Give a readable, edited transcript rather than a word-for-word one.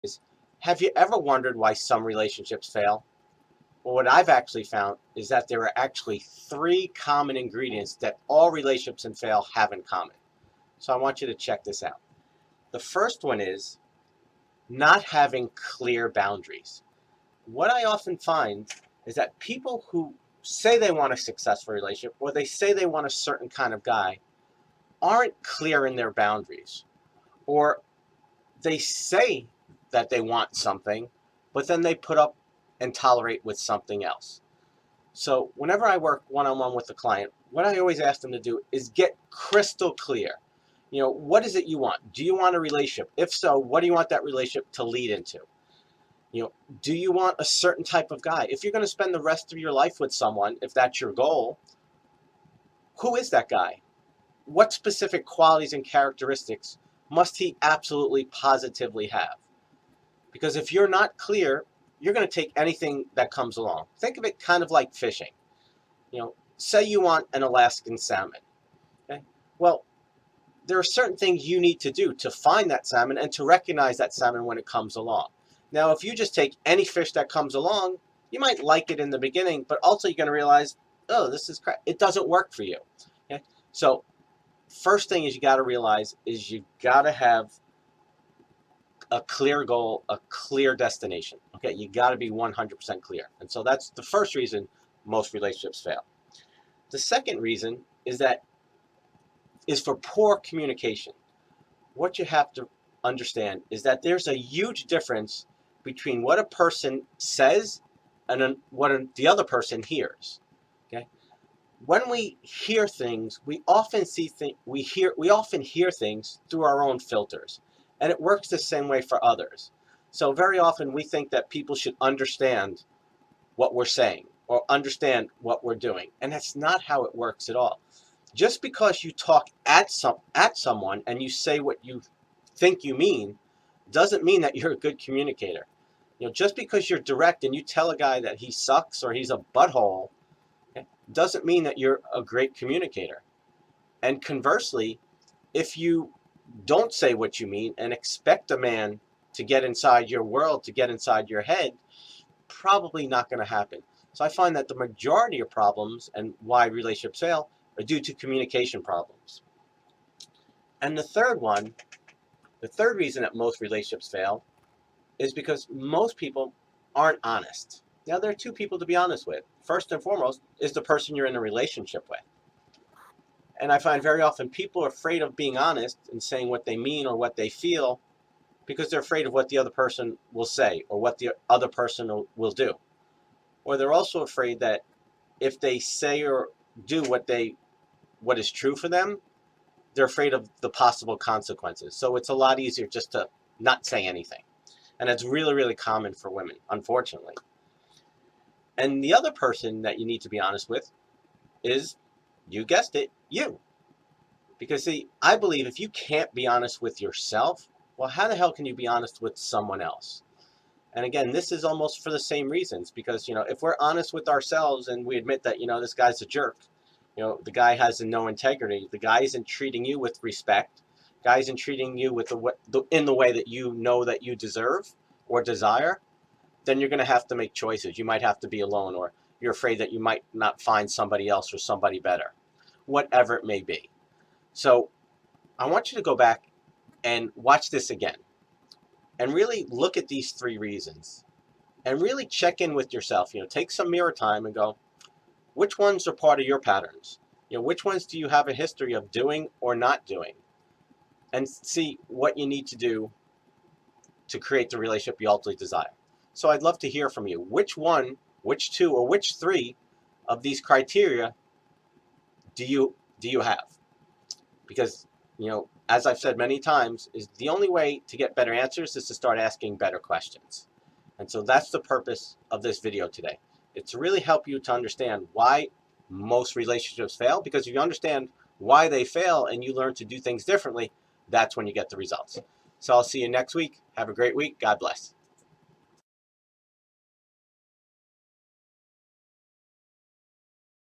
is, have you ever wondered why some relationships fail? Well, what I've actually found is that there are actually three common ingredients that all relationships and fail have in common. So I want you to check this out. The first one is not having clear boundaries. What I often find is that people who say they want a successful relationship or they say they want a certain kind of guy aren't clear in their boundaries, or they say that they want something, but then they put up and tolerate with something else. So whenever I work one-on-one with a client, what I always ask them to do is get crystal clear. What is it you want? Do you want a relationship? If so, what do you want that relationship to lead into? Do you want a certain type of guy? If you're going to spend the rest of your life with someone, if that's your goal, who is that guy? What specific qualities and characteristics must he absolutely positively have? Because if you're not clear, you're going to take anything that comes along. Think of it kind of like fishing. Say you want an Alaskan salmon. Okay? Well, there are certain things you need to do to find that salmon and to recognize that salmon when it comes along. Now, if you just take any fish that comes along, you might like it in the beginning, but also you're going to realize, oh, this is crap. It doesn't work for you. Okay? So first thing is you got to realize is you got to have a clear goal, a clear destination. Okay, you got to be 100% clear. And so that's the first reason most relationships fail. The second reason is for poor communication. What you have to understand is that there's a huge difference between what a person says and what the other person hears. Okay? When we hear things, we often hear things through our own filters, and it works the same way for others. So very often we think that people should understand what we're saying or understand what we're doing, and that's not how it works at all. Just because you talk at someone and you say what you think you mean doesn't mean that you're a good communicator. Just because you're direct and you tell a guy that he sucks or he's a butthole, okay, doesn't mean that you're a great communicator. And conversely, if you don't say what you mean and expect a man to get inside your world, to get inside your head, probably not going to happen. So I find that the majority of problems and why relationships fail are due to communication problems. And the third reason that most relationships fail is because most people aren't honest. Now, there are two people to be honest with. First and foremost is the person you're in a relationship with. And I find very often people are afraid of being honest and saying what they mean or what they feel because they're afraid of what the other person will say or what the other person will do. Or they're also afraid that if they say or do what is true for them, they're afraid of the possible consequences. So it's a lot easier just to not say anything. And it's really, really common for women, unfortunately. And the other person that you need to be honest with is, you guessed it, you. Because see, I believe if you can't be honest with yourself, well, how the hell can you be honest with someone else? And again, this is almost for the same reasons, because, if we're honest with ourselves and we admit that, this guy's a jerk, the guy has no integrity, the guy isn't treating you with respect, the guy isn't treating you with in the way that you know that you deserve or desire, then you're going to have to make choices. You might have to be alone, or you're afraid that you might not find somebody else or somebody better, whatever it may be. So I want you to go back and watch this again and really look at these three reasons and really check in with yourself. Take some mirror time and go, which ones are part of your patterns? Which ones do you have a history of doing or not doing? And see what you need to do to create the relationship you ultimately desire. So I'd love to hear from you. Which one, which two, or which three of these criteria do you have? Because, as I've said many times, is the only way to get better answers is to start asking better questions. And so that's the purpose of this video today. It's to really help you to understand why most relationships fail, because if you understand why they fail and you learn to do things differently, that's when you get the results. So I'll see you next week. Have a great week. God bless.